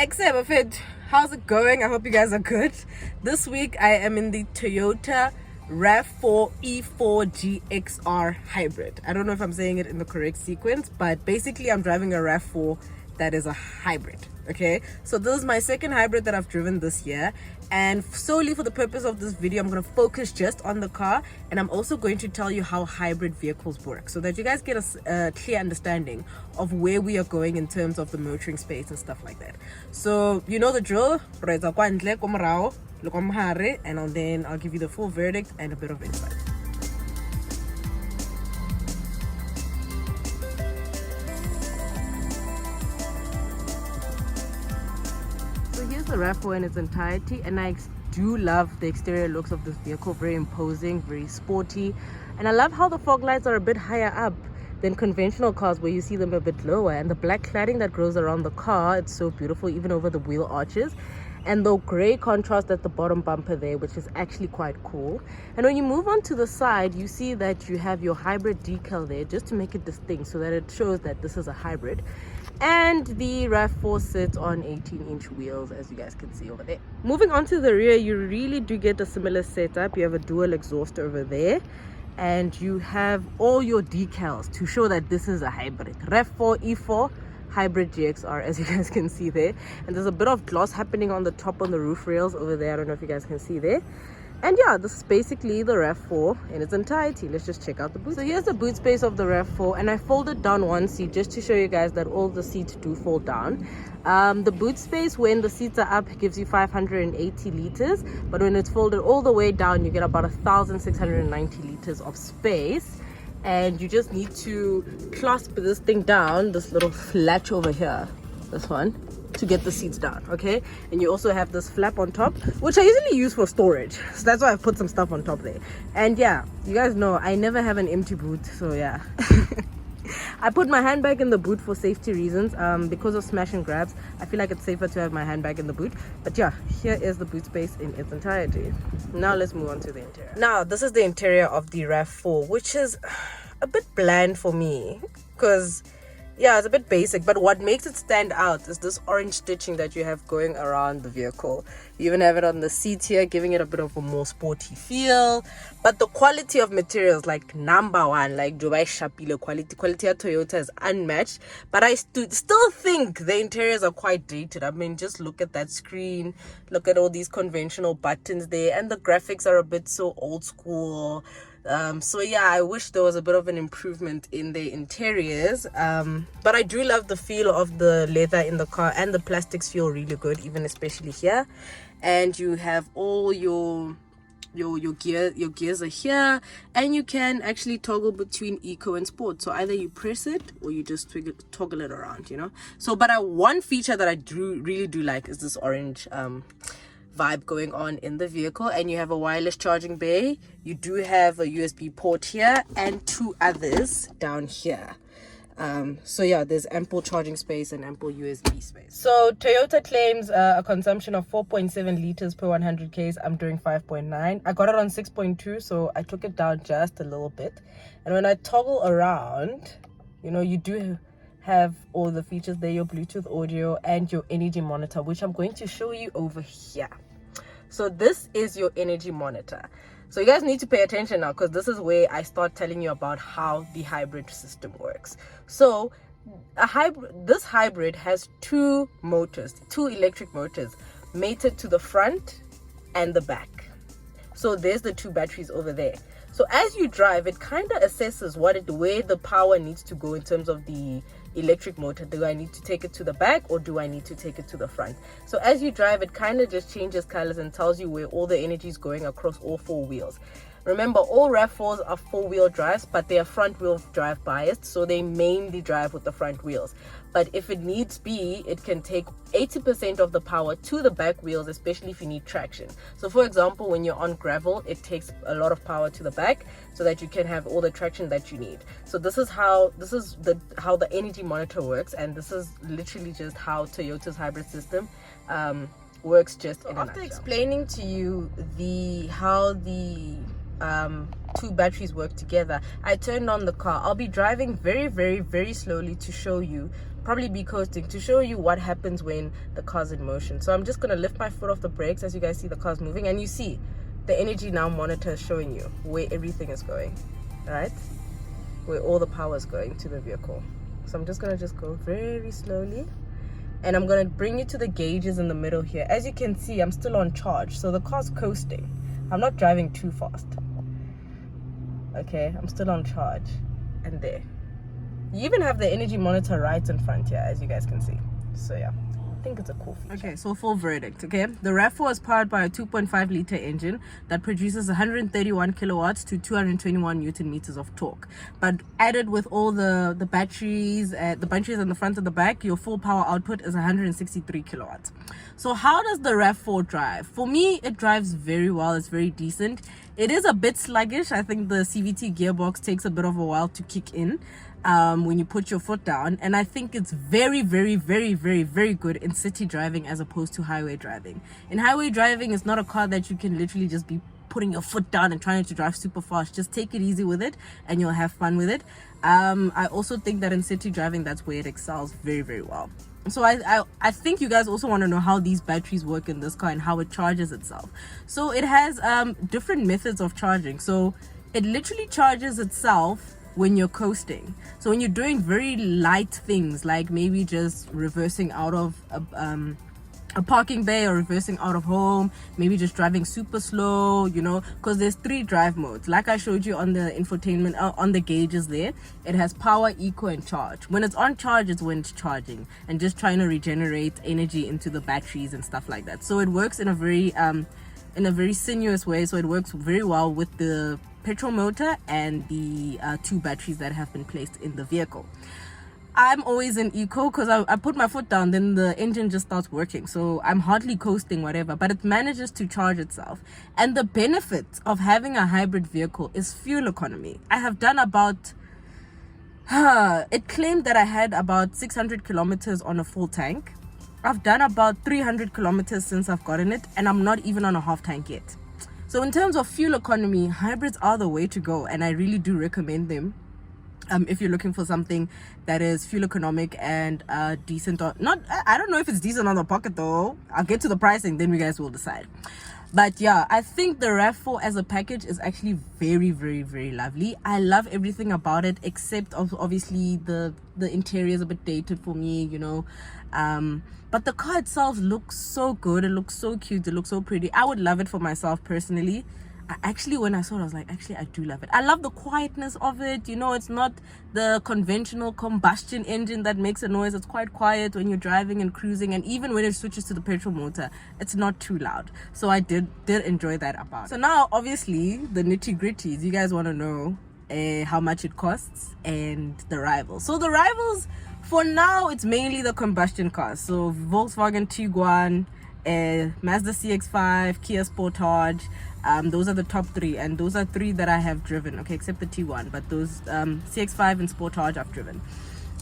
Except how's it going? I hope you guys are good. This week I am in the Toyota RAV4 E4 GXR hybrid. I don't know if I'm saying it in the correct sequence, but basically I'm driving a RAV4 that is a hybrid. Okay, so this is my second hybrid that I've driven this year, and solely for the purpose of this video I'm going to focus just on the car, and I'm also going to tell you how hybrid vehicles work so that you guys get a clear understanding of where we are going in terms of the motoring space and stuff like that. So you know the drill, and then I'll give you the full verdict and a bit of insight. So here's the RAV4 in its entirety, and I do love the exterior looks of this vehicle. Very imposing, very sporty, and I love how the fog lights are a bit higher up than conventional cars where you see them a bit lower, and the black cladding that grows around the car, it's so beautiful, even over the wheel arches, and the gray contrast at the bottom bumper there, which is actually quite cool. And when you move on to the side, you see that you have your hybrid decal there just to make it distinct so that it shows that this is a hybrid. And the RAV4 sits on 18-inch wheels, as you guys can see over there. Moving on to the rear, you really do get a similar setup. You have a dual exhaust over there, and you have all your decals to show that this is a hybrid. RAV4 E4 hybrid GXR, as you guys can see there. And there's a bit of gloss happening on the top on the roof rails over there. I don't know if you guys can see there. And yeah, this is basically the RAV4 in its entirety. Let's just check out the boot. So here's the boot space of the RAV4, and I folded down one seat just to show you guys that all the seats do fold down. The boot space when the seats are up gives you 580 liters, but when it's folded all the way down, you get about 1,690 liters of space. And you just need to clasp this thing down, this little latch over here, this one, to get the seats down. Okay, and you also have this flap on top, which I usually use for storage, so that's why I've put some stuff on top there. And yeah, you guys know I never have an empty boot, so yeah. I put my handbag in the boot for safety reasons. Because of smash and grabs, I feel like it's safer to have my handbag in the boot. But yeah, here is the boot space in its entirety. Now let's move on to the interior. Now this is the interior of the RAV4, which is a bit bland for me because yeah, it's a bit basic, but what makes it stand out is this orange stitching that you have going around the vehicle. You even have it on the seat here, giving it a bit of a more sporty feel. But the quality of materials, like number one, like Dubai Shapile quality at Toyota is unmatched. But I still think the interiors are quite dated. I mean, just look at that screen, look at all these conventional buttons there, and the graphics are a bit so old school. So yeah, I wish there was a bit of an improvement in the interiors, but I do love the feel of the leather in the car, and the plastics feel really good, even especially here. And you have all your gears are here, and you can actually toggle between eco and sport. So either you press it or you just toggle it around, you know. So but one feature that I really do like is this orange vibe going on in the vehicle. And you have a wireless charging bay. You do have a USB port here and two others down here. So yeah, there's ample charging space and ample USB space. So Toyota claims a consumption of 4.7 liters per 100 Ks. I'm doing 5.9. I got it on 6.2, so I took it down just a little bit. And when I toggle around, you know, you do have all the features there, your Bluetooth audio and your energy monitor, which I'm going to show you over here. So this is your energy monitor. So you guys need to pay attention now, because this is where I start telling you about how the hybrid system works. So this hybrid has two electric motors mated to the front and the back. So there's the two batteries over there. So as you drive, it kind of assesses where the power needs to go in terms of the electric motor. Do I need to take it to the back, or do I need to take it to the front? So as you drive, it kind of just changes colors and tells you where all the energy is going across all four wheels. Remember, all RAV4s are four-wheel drives, but they are front-wheel drive biased, so they mainly drive with the front wheels. But if it needs be, it can take 80% of the power to the back wheels, especially if you need traction. So for example, when you're on gravel, it takes a lot of power to the back so that you can have all the traction that you need. So this is how the energy monitor works, and this is literally just how Toyota's hybrid system works. Just in a nutshell. After explaining to you how the two batteries work together, I turned on the car. I'll be driving very, very, very slowly to show you probably be coasting to show you what happens when the car's in motion. So I'm just going to lift my foot off the brakes as you guys see the car's moving, and you see the energy now monitor is showing you where everything is going, right? Where all the power is going to the vehicle. So I'm just going to just go very slowly, and I'm going to bring you to the gauges in the middle here. As you can see, I'm still on charge, so the car's coasting. I'm not driving too fast. Okay, I'm still on charge. And there, you even have the energy monitor right in front here, as you guys can see. So yeah, I think it's a cool feature. Okay, so full verdict. Okay, the RAV4 is powered by a 2.5 liter engine that produces 131 kilowatts to 221 newton meters of torque, but added with all the batteries on the front and the back, your full power output is 163 kilowatts. So how does the RAV4 drive? For me, it drives very well. It's very decent. It is a bit sluggish. I think the CVT gearbox takes a bit of a while to kick in when you put your foot down, and I think it's very, very, very, very, very good in city driving as opposed to highway driving. In highway driving, it's not a car that you can literally just be putting your foot down and trying to drive super fast. Just take it easy with it and you'll have fun with it. I also think that in city driving, that's where it excels very, very well. So I think you guys also want to know how these batteries work in this car and how it charges itself. So it has different methods of charging. So it literally charges itself when you're coasting. So when you're doing very light things, like maybe just reversing out of a parking bay or reversing out of home, maybe just driving super slow, you know, because there's 3 drive modes like I showed you on the infotainment, on the gauges there. It has power, eco, and charge. When it's on charge, it's when it's charging and just trying to regenerate energy into the batteries and stuff like that. So it works in a very sinuous way. So it works very well with the petrol motor and the 2 batteries that have been placed in the vehicle. I'm always in eco because I put my foot down, then the engine just starts working. So I'm hardly coasting, whatever, but it manages to charge itself. And the benefit of having a hybrid vehicle is fuel economy. I have done about, it claimed that I had about 600 kilometers on a full tank. I've done about 300 kilometers since I've gotten it, and I'm not even on a half tank yet. So in terms of fuel economy, hybrids are the way to go, and I really do recommend them. If you're looking for something that is fuel economic and decent, or not, I don't know if it's decent on the pocket though. I'll get to the pricing, then you guys will decide. But yeah, I think the RAV4 as a package is actually very, very, very lovely. I love everything about it, except obviously the interior is a bit dated for me, you know. But the car itself looks so good. It looks so cute. It looks so pretty. I would love it for myself personally. When I saw it, I was like, actually, I do love it. I love the quietness of it. You know, it's not the conventional combustion engine that makes a noise. It's quite quiet when you're driving and cruising. And even when it switches to the petrol motor, it's not too loud. So I did enjoy that about it. So now, obviously, the nitty gritties. You guys want to know how much it costs and the rivals. So the rivals, for now, it's mainly the combustion cars. So Volkswagen Tiguan, Mazda CX-5, Kia Sportage. Those are the top 3, and those are 3 that I have driven, okay, except the T1, but those CX-5 and Sportage I've driven.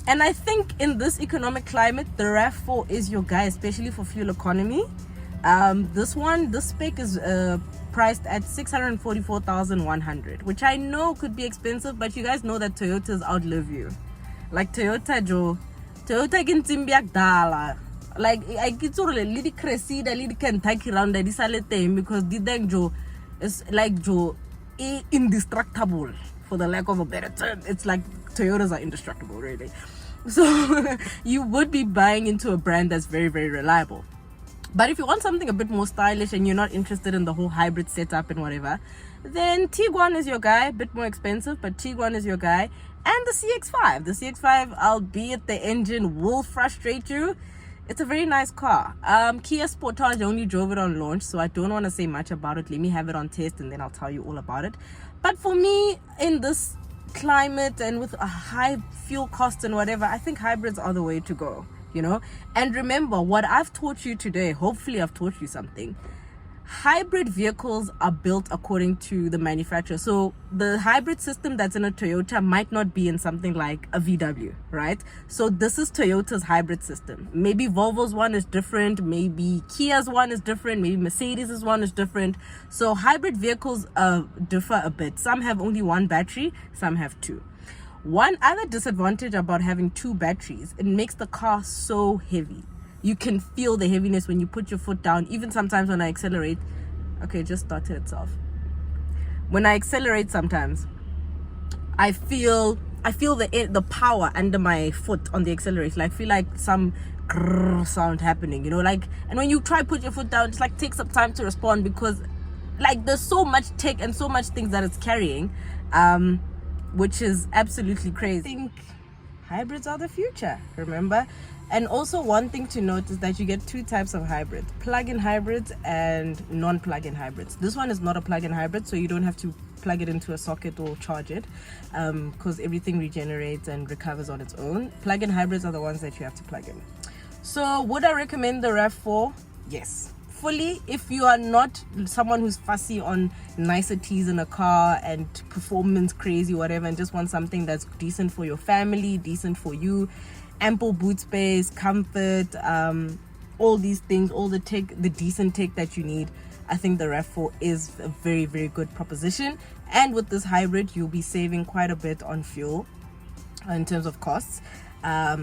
And I think in this economic climate, the RAV4 is your guy, especially for fuel economy. This spec is priced at 644,100, which I know could be expensive, but you guys know that Toyotas outlive you. Like Toyota can dala. Like I get sort of a little Cressida, little Kentucky round that is a little because the dang Joe is like Joe indestructible, for the lack of a better term. It's like Toyotas are indestructible, really. So you would be buying into a brand that's very, very reliable. But if you want something a bit more stylish and you're not interested in the whole hybrid setup and whatever, then Tiguan is your guy. A bit more expensive, but Tiguan is your guy. And the CX-5. The CX-5, albeit the engine will frustrate you, it's a very nice car. Kia Sportage, I only drove it on launch, so I don't want to say much about it. Let me have it on test and then I'll tell you all about it. But for me, in this climate and with a high fuel cost and whatever, I think hybrids are the way to go, you know. And remember, what I've taught you today, hopefully I've taught you something. Hybrid vehicles are built according to the manufacturer. So the hybrid system that's in a Toyota might not be in something like a VW, right? So this is Toyota's hybrid system. Maybe Volvo's one is different, maybe Kia's one is different, maybe Mercedes's one is different. So hybrid vehicles differ a bit. Some have only 1 battery, some have 2. One other disadvantage about having 2 batteries, it makes the car so heavy. You can feel the heaviness when you put your foot down. Even sometimes when I accelerate, okay, it just started itself. When I accelerate sometimes, I feel the power under my foot on the accelerator. I feel like some grrr sound happening, like, and when you try put your foot down, it's like takes some time to respond, because like there's so much tech and so much things that it's carrying, which is absolutely crazy. I think hybrids are the future, remember? And also one thing to note is that you get 2 types of hybrids: plug-in hybrids and non-plug-in hybrids. This one is not a plug-in hybrid, so you don't have to plug it into a socket or charge it, because everything regenerates and recovers on its own. Plug-in hybrids are the ones that you have to plug in. So would I recommend the RAV4? Yes, fully. If you are not someone who's fussy on niceties in a car and performance crazy whatever, and just want something that's decent for your family, decent for you, ample boot space, comfort, all these things, all the tech, the decent tech that you need, I think the RAV4 is a very, very good proposition. And with this hybrid, you'll be saving quite a bit on fuel in terms of costs.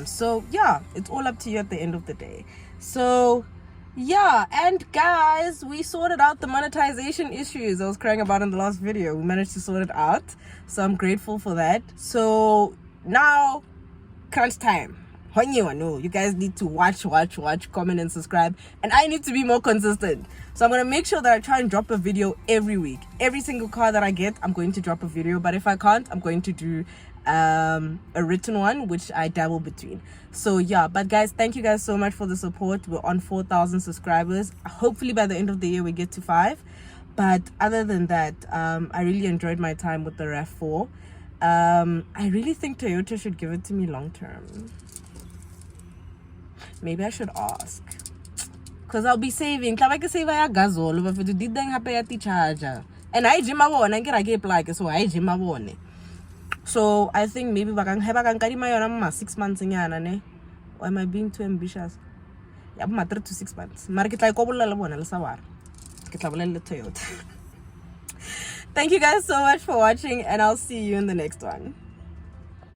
So yeah, it's all up to you at the end of the day. So yeah, and guys, we sorted out the monetization issues I was crying about in the last video. We managed to sort it out, so I'm grateful for that. So now, crunch time. You guys need to watch, comment and subscribe, and I need to be more consistent. So I'm going to make sure that I try and drop a video every week. Every single car that I get, I'm going to drop a video, but if I can't, I'm going to do a written one, which I dabble between. So yeah, but guys, thank you guys so much for the support. We're on 4,000 subscribers. Hopefully by the end of the year we get to 5. But other than that, I really enjoyed my time with the RAV4. I really think Toyota should give it to me long term. Maybe I should ask, because I'll be saving. I can save a gasol, but if you did then have a charger. And I gym one, I get plug, so I gym one. So I think maybe I can have a carry my 6 months in yana. Or am I being too ambitious? Yeah, I'm 3 to 6 months. Market like Toyota. Thank you guys so much for watching, and I'll see you in the next one.